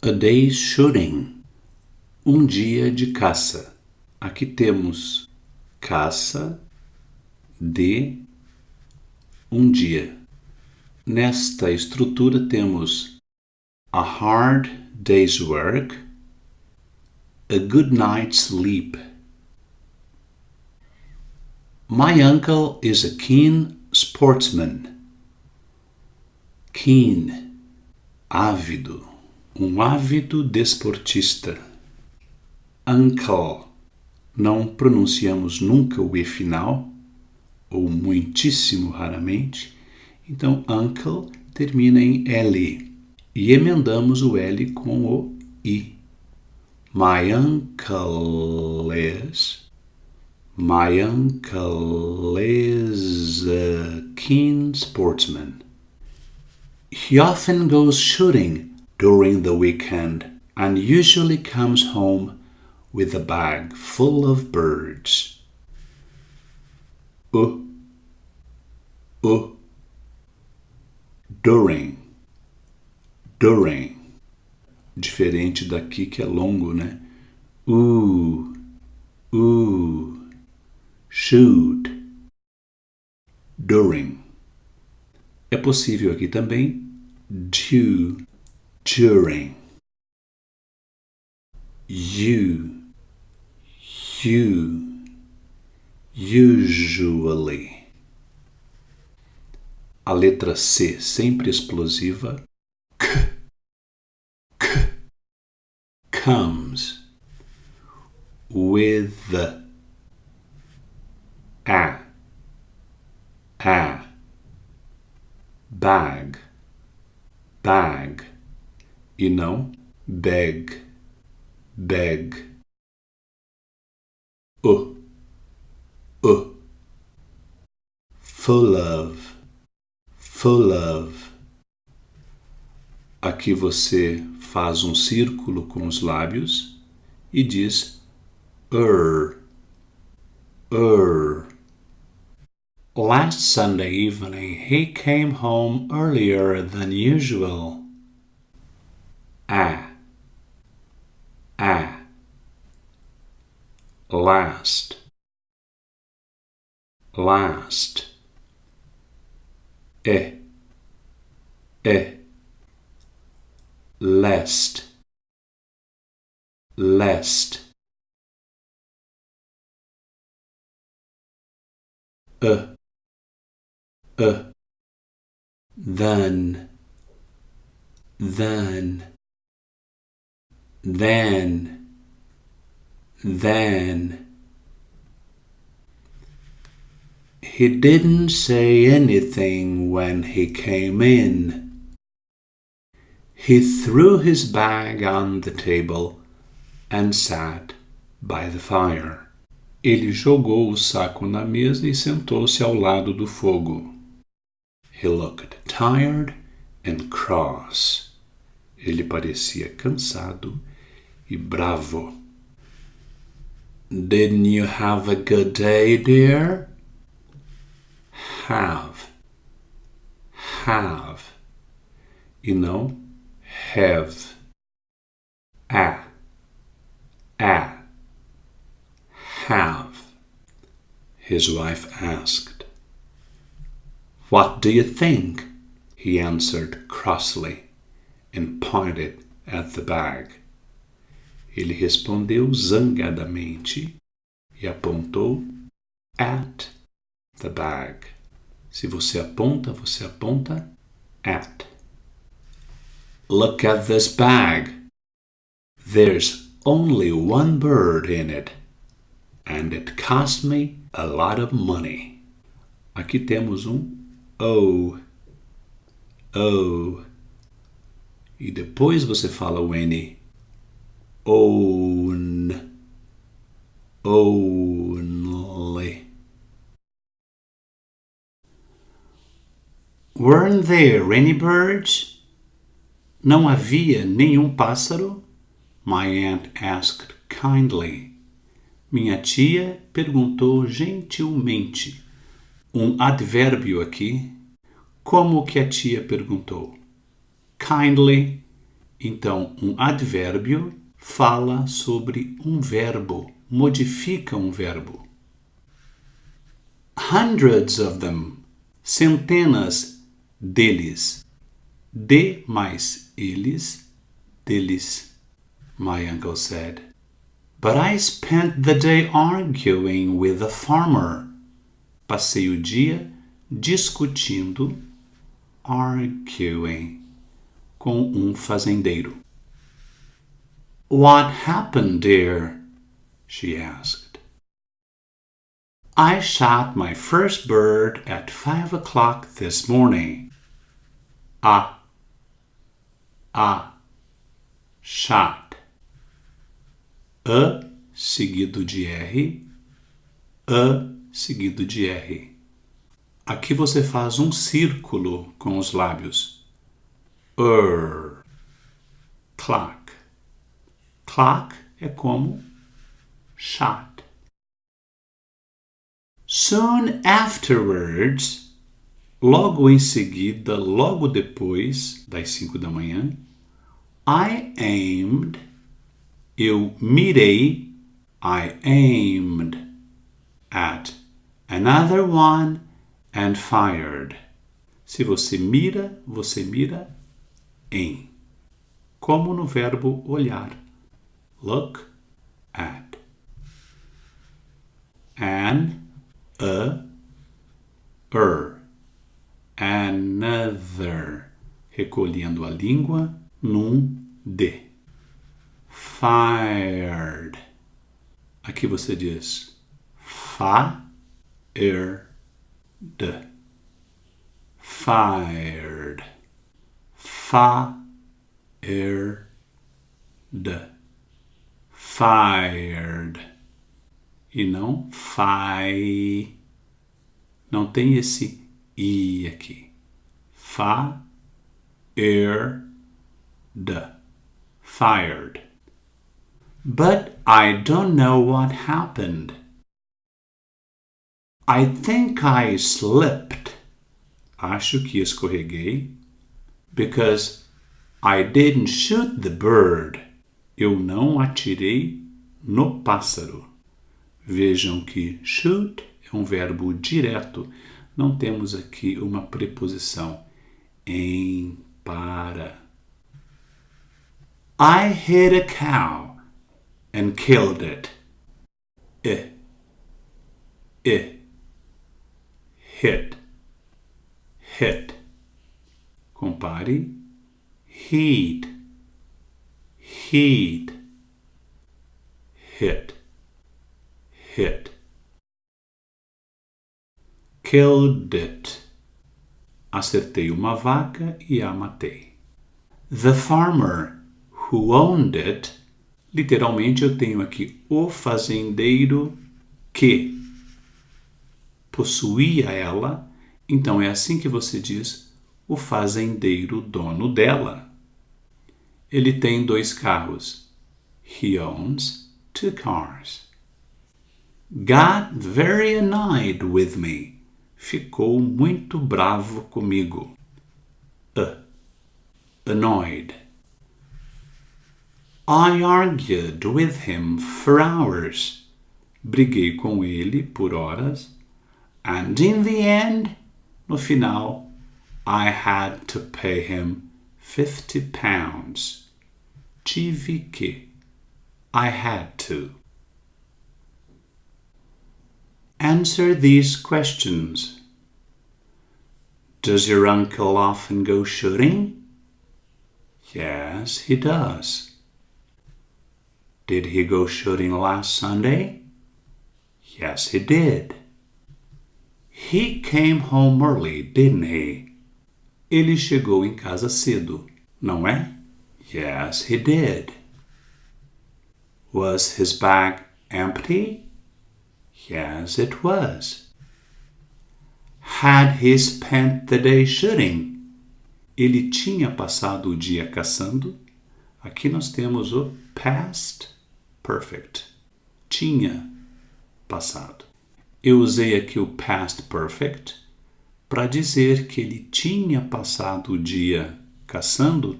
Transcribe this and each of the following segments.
A day's shooting. Dia de caça. Aqui temos caça de dia. Nesta estrutura temos a hard day's work, a good night's sleep. My uncle is a keen sportsman. Keen, ávido, ávido desportista. Uncle, não pronunciamos nunca o E final, ou muitíssimo raramente, então uncle termina em L e emendamos o L com o I. My uncle is a keen sportsman. He often goes shooting during the weekend and usually comes home with a bag full of birds. During. Diferente daqui que é longo, né? Shoot. During. É possível aqui também during. You, usually. A letra C, sempre explosiva. Comes with a bag e não bag. Full of. Aqui você faz um círculo com os lábios e diz Last Sunday evening he came home earlier than usual. Last. Lest. Then. He didn't say anything when he came in. He threw his bag on the table and sat by the fire. Ele jogou o saco na mesa e sentou-se ao lado do fogo. He looked tired and cross. Ele parecia cansado e bravo. Didn't you have a good day, dear? Have. E não have. Have. His wife asked. What do you think? He answered crossly and pointed at the bag. Ele respondeu zangadamente e apontou at the bag. Se você aponta at. Look at this bag. There's only one bird in it, and it cost me a lot of money. Aqui temos O. E depois você fala o N. Own. Only. Weren't there any birds? Não havia nenhum pássaro? My aunt asked kindly. Minha tia perguntou gentilmente. Advérbio aqui. Como que a tia perguntou? Kindly Então, um advérbio fala sobre um verbo, modifica um verbo. Hundreds of them. Centenas deles. De mais eles, deles. My uncle said. But I spent the day arguing with the farmer. Passei o dia discutindo, arguing, com um fazendeiro. What happened, dear? She asked. I shot my first bird at 5 o'clock this morning. Shot. Seguido de R, seguido de R. Aqui você faz um círculo com os lábios. Clock. Clock é como shot. Soon afterwards, logo em seguida, logo depois das 5 da manhã, I aimed, eu mirei, I aimed at another one and fired. Se você mira em. Como no verbo olhar. Look at. Another. Recolhendo a língua num D. Fired. Aqui você diz fired. Fired. Fired. E não fi. Não tem esse I aqui. Fired. But I don't know what happened. I think I slipped. Acho que escorreguei. Because I didn't shoot the bird. Eu não atirei no pássaro. Vejam que shoot é um verbo direto. Não temos aqui uma preposição em, para. I hit a cow and killed it. Hit. Compare. Heat. Hit. Killed it. Acertei uma vaca e a matei. The farmer who owned it. Literalmente eu tenho aqui o fazendeiro que possuía ela. Então é assim que você diz o fazendeiro dono dela. Ele tem 2 carros. He owns 2 cars. Got very annoyed with me. Ficou muito bravo comigo. Annoyed. I argued with him for hours. Briguei com ele por horas. And in the end, no final, I had to pay him 50 pounds. Tive que. I had to. Answer these questions. Does your uncle often go shooting? Yes, he does. Did he go shooting last Sunday? Yes, he did. He came home early, didn't he? Ele chegou em casa cedo, não é? Yes, he did. Was his bag empty? Yes, it was. Had he spent the day shooting? Ele tinha passado o dia caçando. Aqui nós temos o past perfect. Tinha passado. Eu usei aqui o past perfect para dizer que ele tinha passado o dia caçando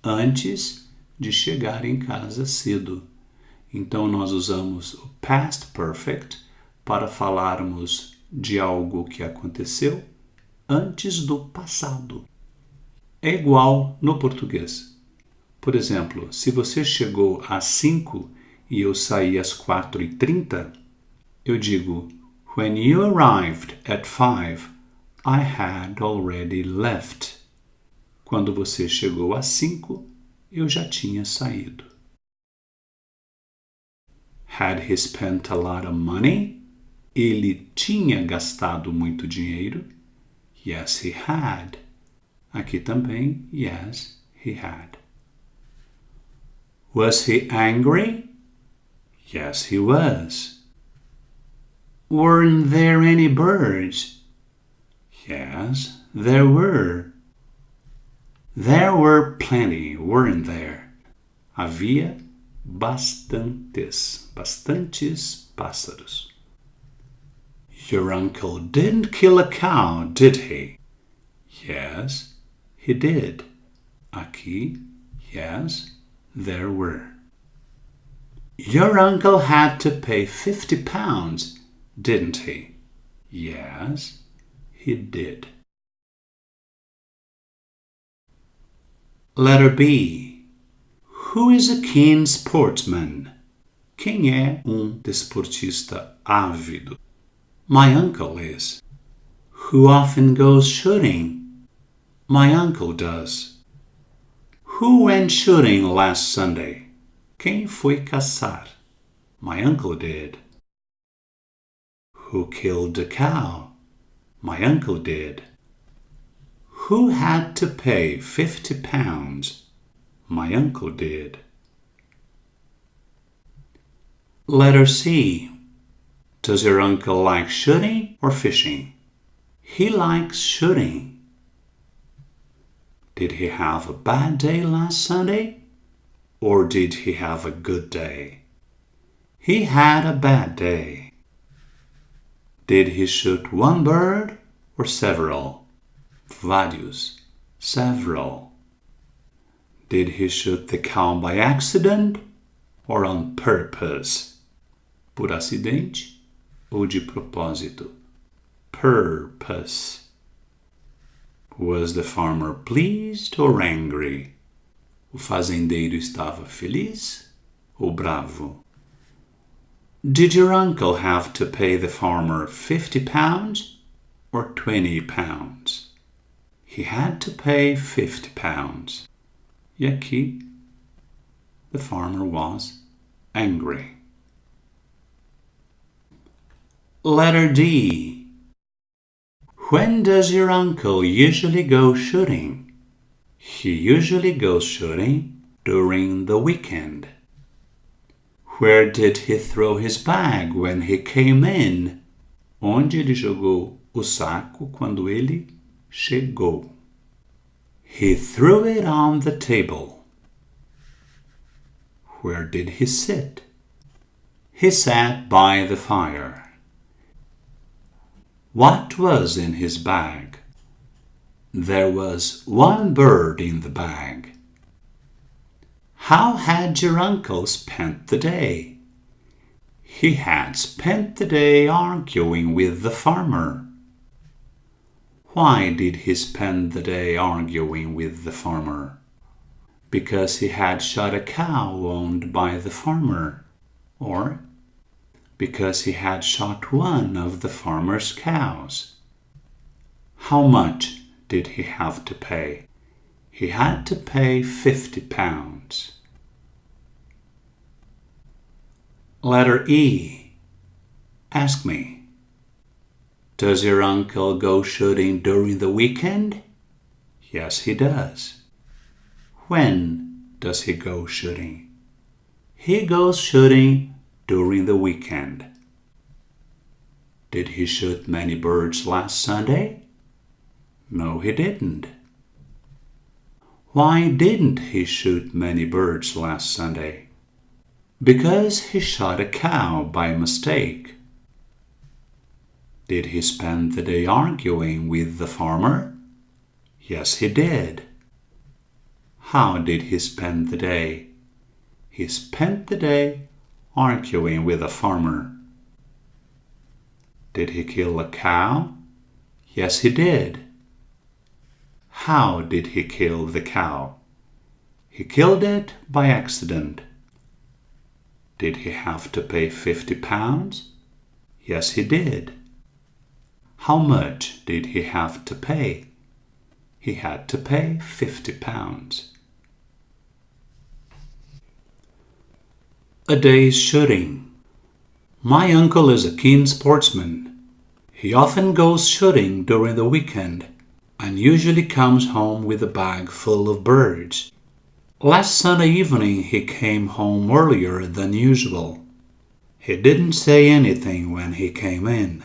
antes de chegar em casa cedo. Então, nós usamos o past perfect para falarmos de algo que aconteceu antes do passado. É igual no português. Por exemplo, se você chegou às 5 e eu saí às 4:30, eu digo When you arrived at 5, I had already left. Quando você chegou às 5, eu já tinha saído. Had he spent a lot of money? Ele tinha gastado muito dinheiro? Yes, he had. Aqui também, yes, he had. Was he angry? Yes, he was. Weren't there any birds? Yes, there were. There were plenty, weren't there? Havia bastantes pássaros. Your uncle didn't kill a cow, did he? Yes, he did. Aqui, yes, there were. Your uncle had to pay 50 pounds, didn't he? Yes, he did. Letter B. Who is a keen sportsman? Quem é desportista ávido? My uncle is. Who often goes shooting? My uncle does. Who went shooting last Sunday? Quem foi caçar? My uncle did. Who killed the cow? My uncle did. Who had to pay 50 pounds? My uncle did. Letter C. Does your uncle like shooting or fishing? He likes shooting. Did he have a bad day last Sunday? Or did he have a good day? He had a bad day. Did he shoot one bird or several? Vários. Several. Did he shoot the cow by accident or on purpose? Por acidente ou de propósito? Purpose. Was the farmer pleased or angry? O fazendeiro estava feliz ou bravo? Did your uncle have to pay the farmer 50 pounds or 20 pounds? He had to pay 50 pounds. E aqui, the farmer was angry. Letter D. When does your uncle usually go shooting? He usually goes shooting during the weekend. Where did he throw his bag when he came in? Onde ele jogou o saco quando ele chegou? He threw it on the table. Where did he sit? He sat by the fire. What was in his bag? There was one bird in the bag. How had your uncle spent the day? He had spent the day arguing with the farmer. Why did he spend the day arguing with the farmer? Because he had shot a cow owned by the farmer. Or because he had shot one of the farmer's cows. How much did he have to pay? He had to pay 50 pounds. Letter E. Ask me. Does your uncle go shooting during the weekend? Yes, he does. When does he go shooting? He goes shooting during the weekend. Did he shoot many birds last Sunday? No, he didn't. Why didn't he shoot many birds last Sunday? Because he shot a cow by mistake. Did he spend the day arguing with the farmer? Yes, he did. How did he spend the day? He spent the day arguing with a farmer. Did he kill a cow? Yes, he did. How did he kill the cow? He killed it by accident. Did he have to pay 50 pounds? Yes, he did. How much did he have to pay? He had to pay 50 pounds. A day's shooting. My uncle is a keen sportsman. He often goes shooting during the weekend and usually comes home with a bag full of birds. Last Sunday evening he came home earlier than usual. He didn't say anything when he came in.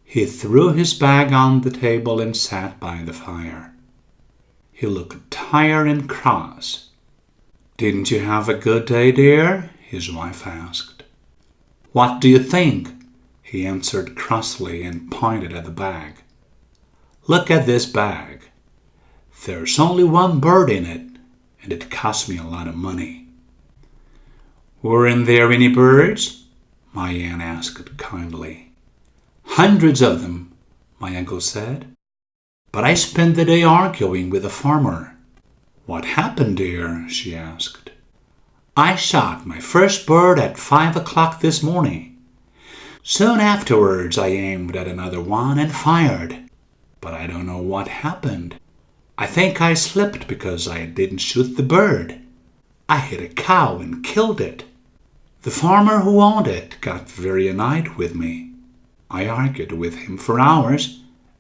He threw his bag on the table and sat by the fire. He looked tired and cross. "Didn't you have a good day, dear?" his wife asked. "What do you think?" he answered crossly and pointed at the bag. "Look at this bag. There's only one bird in it, and it cost me a lot of money." "Weren't there any birds?" my aunt asked kindly. "Hundreds of them," my uncle said. "But I spent the day arguing with a farmer." "What happened, dear?" she asked. "I shot my first bird at 5 o'clock this morning. Soon afterwards I aimed at another one and fired. But I don't know what happened. I think I slipped because I didn't shoot the bird. I hit a cow and killed it. The farmer who owned it got very annoyed with me. I argued with him for hours,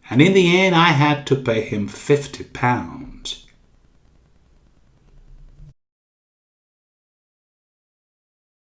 and in the end I had to pay him 50 pounds.